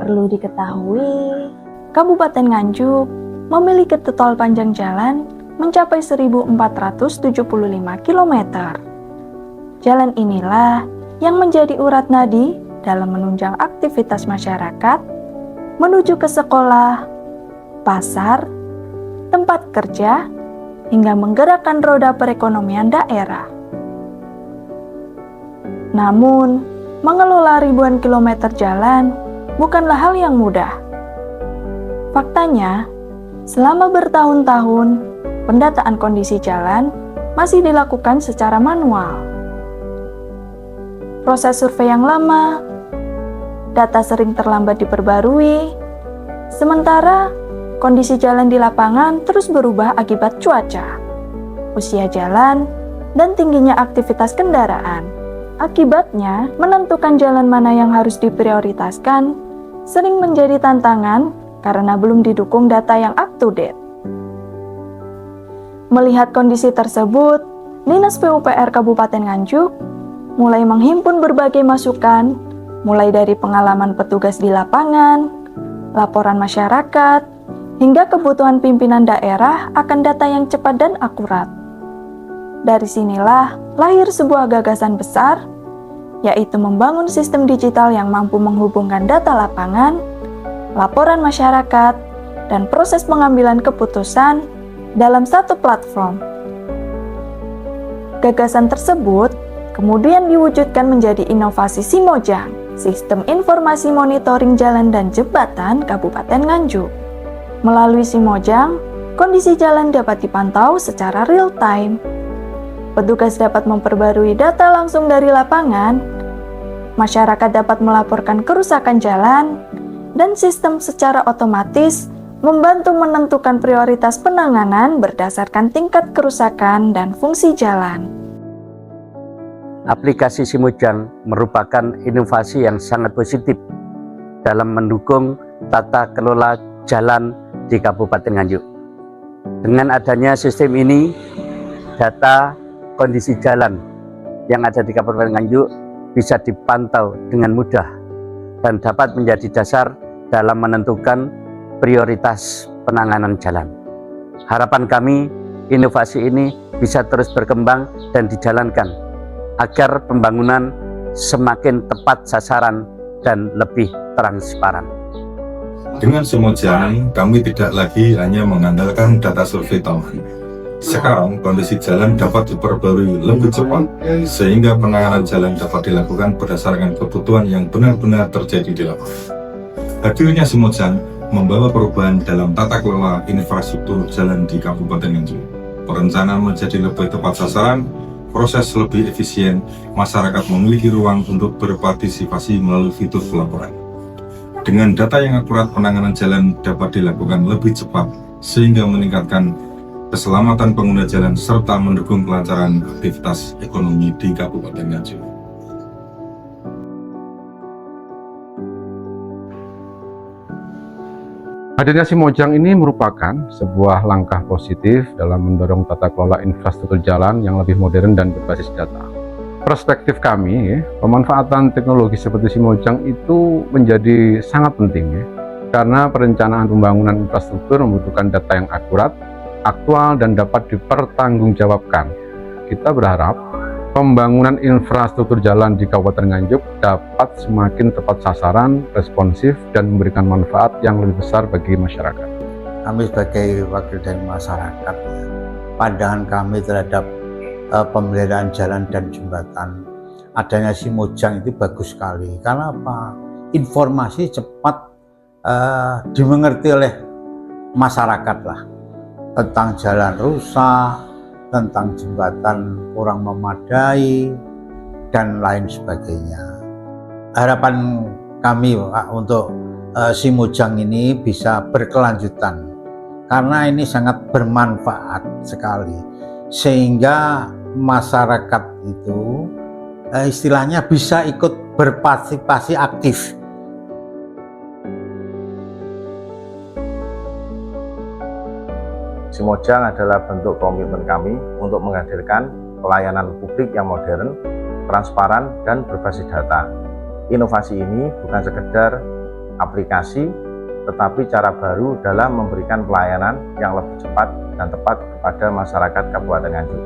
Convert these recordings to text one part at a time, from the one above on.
Perlu diketahui, Kabupaten Nganjuk memiliki total panjang jalan mencapai 1.475 km. Jalan inilah yang menjadi urat nadi dalam menunjang aktivitas masyarakat menuju ke sekolah, pasar, tempat kerja, hingga menggerakkan roda perekonomian daerah. Namun, mengelola ribuan kilometer jalan bukanlah hal yang mudah. Faktanya, selama bertahun-tahun, pendataan kondisi jalan masih dilakukan secara manual. Proses survei yang lama, data sering terlambat diperbarui, sementara kondisi jalan di lapangan terus berubah akibat cuaca, usia jalan, dan tingginya aktivitas kendaraan. Akibatnya, menentukan jalan mana yang harus diprioritaskan sering menjadi tantangan karena belum didukung data yang up-to-date. Melihat kondisi tersebut, Dinas PUPR Kabupaten Nganjuk mulai menghimpun berbagai masukan, mulai dari pengalaman petugas di lapangan, laporan masyarakat, hingga kebutuhan pimpinan daerah akan data yang cepat dan akurat. Dari sinilah lahir sebuah gagasan besar, yaitu membangun sistem digital yang mampu menghubungkan data lapangan, laporan masyarakat, dan proses pengambilan keputusan dalam satu platform. Gagasan tersebut kemudian diwujudkan menjadi inovasi Simojang, Sistem Informasi Monitoring Jalan dan Jembatan Kabupaten Nganjuk. Melalui Simojang, kondisi jalan dapat dipantau secara real-time. Petugas dapat memperbarui data langsung dari lapangan, masyarakat dapat melaporkan kerusakan jalan, dan sistem secara otomatis membantu menentukan prioritas penanganan berdasarkan tingkat kerusakan dan fungsi jalan. Aplikasi Simojang merupakan inovasi yang sangat positif dalam mendukung tata kelola jalan di Kabupaten Nganjuk. Dengan adanya sistem ini, data kondisi jalan yang ada di Kabupaten Nganjuk bisa dipantau dengan mudah dan dapat menjadi dasar dalam menentukan prioritas penanganan jalan. Harapan kami, inovasi ini bisa terus berkembang dan dijalankan agar pembangunan semakin tepat sasaran dan lebih transparan. Dengan Simojang, kami tidak lagi hanya mengandalkan data survei tahunan. Sekarang, kondisi jalan dapat diperbarui lebih cepat, sehingga penanganan jalan dapat dilakukan berdasarkan kebutuhan yang benar-benar terjadi di lapangan. Hadirnya Simojang membawa perubahan dalam tata kelola infrastruktur jalan di Kabupaten Nganjuk. Perencanaan menjadi lebih tepat sasaran, proses lebih efisien, masyarakat memiliki ruang untuk berpartisipasi melalui fitur pelaporan. Dengan data yang akurat, penanganan jalan dapat dilakukan lebih cepat, sehingga meningkatkan keselamatan pengguna jalan serta mendukung kelancaran aktivitas ekonomi di Kabupaten Nganjuk. Hadirnya Simojang ini merupakan sebuah langkah positif dalam mendorong tata kelola infrastruktur jalan yang lebih modern dan berbasis data. Perspektif kami, pemanfaatan teknologi seperti Simojang itu menjadi sangat penting, karena perencanaan pembangunan infrastruktur membutuhkan data yang akurat, aktual, dan dapat dipertanggungjawabkan. Kita berharap pembangunan infrastruktur jalan di Kabupaten Nganjuk dapat semakin tepat sasaran, responsif, dan memberikan manfaat yang lebih besar bagi masyarakat. Kami sebagai wakil dari masyarakat, pandangan kami terhadap pemeliharaan jalan dan jembatan, adanya Simojang itu bagus sekali. Karena apa? Informasi cepat dimengerti oleh masyarakat lah, tentang jalan rusak, tentang jembatan kurang memadai, dan lain sebagainya. Harapan kami untuk Simojang ini bisa berkelanjutan, karena ini sangat bermanfaat sekali, sehingga masyarakat itu istilahnya bisa ikut berpartisipasi aktif. Simojang adalah bentuk komitmen kami untuk menghadirkan pelayanan publik yang modern, transparan, dan berbasis data. Inovasi ini bukan sekedar aplikasi, tetapi cara baru dalam memberikan pelayanan yang lebih cepat dan tepat kepada masyarakat Kabupaten Nganjuk.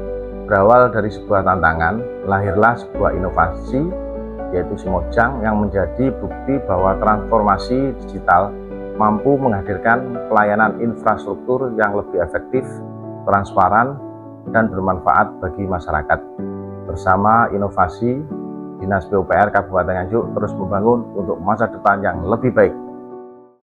Berawal dari sebuah tantangan, lahirlah sebuah inovasi, yaitu Simojang, yang menjadi bukti bahwa transformasi digital mampu menghadirkan pelayanan infrastruktur yang lebih efektif, transparan, dan bermanfaat bagi masyarakat. Bersama inovasi, Dinas PUPR Kabupaten Nganjuk terus membangun untuk masa depan yang lebih baik